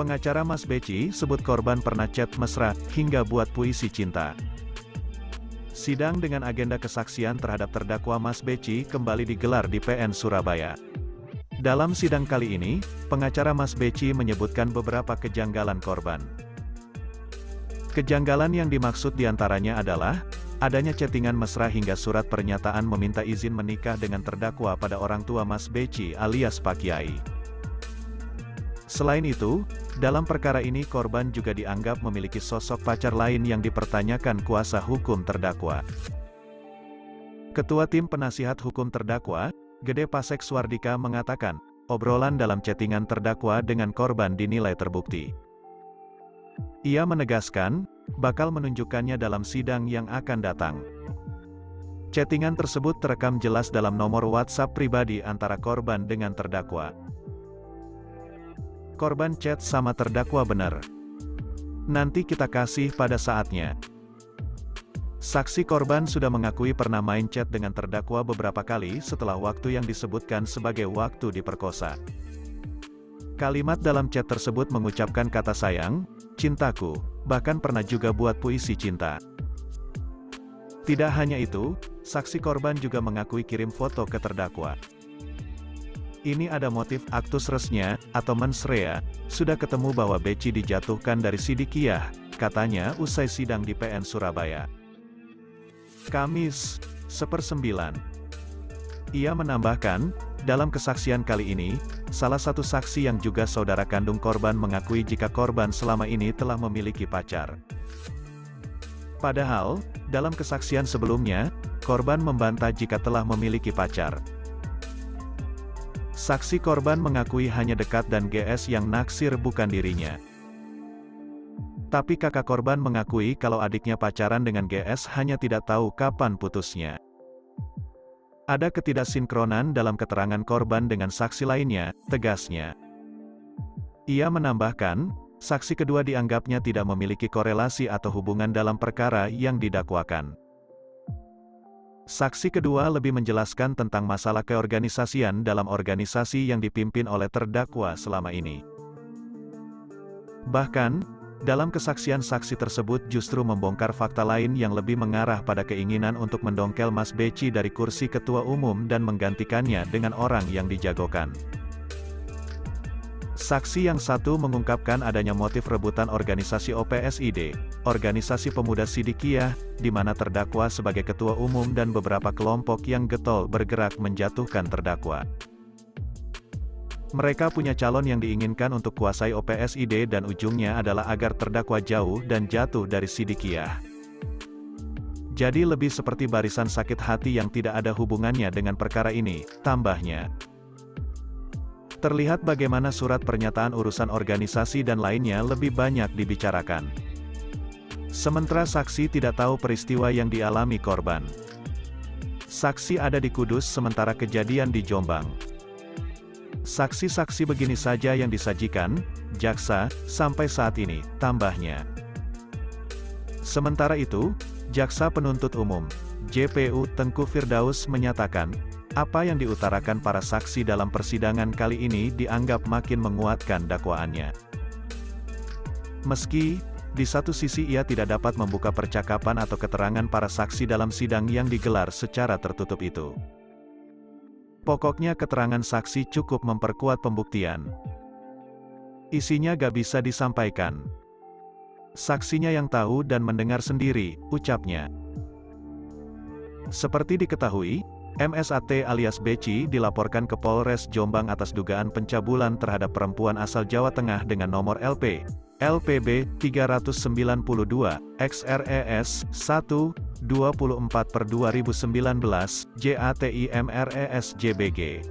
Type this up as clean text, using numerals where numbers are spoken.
Pengacara Mas Beci sebut korban pernah chat mesra, hingga buat puisi cinta. Sidang dengan agenda kesaksian terhadap terdakwa Mas Beci kembali digelar di PN Surabaya. Dalam sidang kali ini, pengacara Mas Beci menyebutkan beberapa kejanggalan korban. Kejanggalan yang dimaksud diantaranya adalah, adanya chattingan mesra hingga surat pernyataan meminta izin menikah dengan terdakwa pada orang tua Mas Beci alias Pak Kiai. Selain itu, dalam perkara ini korban juga dianggap memiliki sosok pacar lain yang dipertanyakan kuasa hukum terdakwa. Ketua Tim Penasihat Hukum Terdakwa, Gede Pasek Suardika mengatakan, obrolan dalam chattingan terdakwa dengan korban dinilai terbukti. Ia menegaskan, bakal menunjukkannya dalam sidang yang akan datang. Chattingan tersebut terekam jelas dalam nomor WhatsApp pribadi antara korban dengan terdakwa. Korban chat sama terdakwa benar. Nanti kita kasih pada saatnya. Saksi korban sudah mengakui pernah main chat dengan terdakwa beberapa kali setelah waktu yang disebutkan sebagai waktu diperkosa. Kalimat dalam chat tersebut mengucapkan kata sayang, cintaku, bahkan pernah juga buat puisi cinta. Tidak hanya itu, saksi korban juga mengakui kirim foto ke terdakwa. Ini ada motif aktus resnya, atau mens rea, sudah ketemu bahwa Beci dijatuhkan dari Sidikiyah, katanya usai sidang di PN Surabaya. Kamis, 1/9. Ia menambahkan, dalam kesaksian kali ini, salah satu saksi yang juga saudara kandung korban mengakui jika korban selama ini telah memiliki pacar. Padahal, dalam kesaksian sebelumnya, korban membantah jika telah memiliki pacar. Saksi korban mengakui hanya dekat dan GS yang naksir bukan dirinya. Tapi kakak korban mengakui kalau adiknya pacaran dengan GS hanya tidak tahu kapan putusnya. Ada ketidaksinkronan dalam keterangan korban dengan saksi lainnya, tegasnya. Ia menambahkan, saksi kedua dianggapnya tidak memiliki korelasi atau hubungan dalam perkara yang didakwakan. Saksi kedua lebih menjelaskan tentang masalah keorganisasian dalam organisasi yang dipimpin oleh terdakwa selama ini. Bahkan, dalam kesaksian saksi tersebut justru membongkar fakta lain yang lebih mengarah pada keinginan untuk mendongkel Mas Beci dari kursi ketua umum dan menggantikannya dengan orang yang dijagokan. Saksi yang satu mengungkapkan adanya motif rebutan organisasi OPSID, Organisasi Pemuda Sidikiyah, di mana terdakwa sebagai ketua umum dan beberapa kelompok yang getol bergerak menjatuhkan terdakwa. Mereka punya calon yang diinginkan untuk kuasai OPSID dan ujungnya adalah agar terdakwa jauh dan jatuh dari Sidikiyah. Jadi lebih seperti barisan sakit hati yang tidak ada hubungannya dengan perkara ini, tambahnya. Terlihat bagaimana surat pernyataan urusan organisasi dan lainnya lebih banyak dibicarakan. Sementara saksi tidak tahu peristiwa yang dialami korban. Saksi ada di Kudus sementara kejadian di Jombang. Saksi-saksi begini saja yang disajikan, jaksa, sampai saat ini, tambahnya. Sementara itu, jaksa penuntut umum, JPU Tengku Firdaus menyatakan, apa yang diutarakan para saksi dalam persidangan kali ini dianggap makin menguatkan dakwaannya. Meski, di satu sisi ia tidak dapat membuka percakapan atau keterangan para saksi dalam sidang yang digelar secara tertutup itu. Pokoknya keterangan saksi cukup memperkuat pembuktian. Isinya gak bisa disampaikan. Saksinya yang tahu dan mendengar sendiri, ucapnya. Seperti diketahui, MSAT alias Beci dilaporkan ke Polres Jombang atas dugaan pencabulan terhadap perempuan asal Jawa Tengah dengan nomor LPB 392, XRES 1, 24/2019, JATIMRES JBG.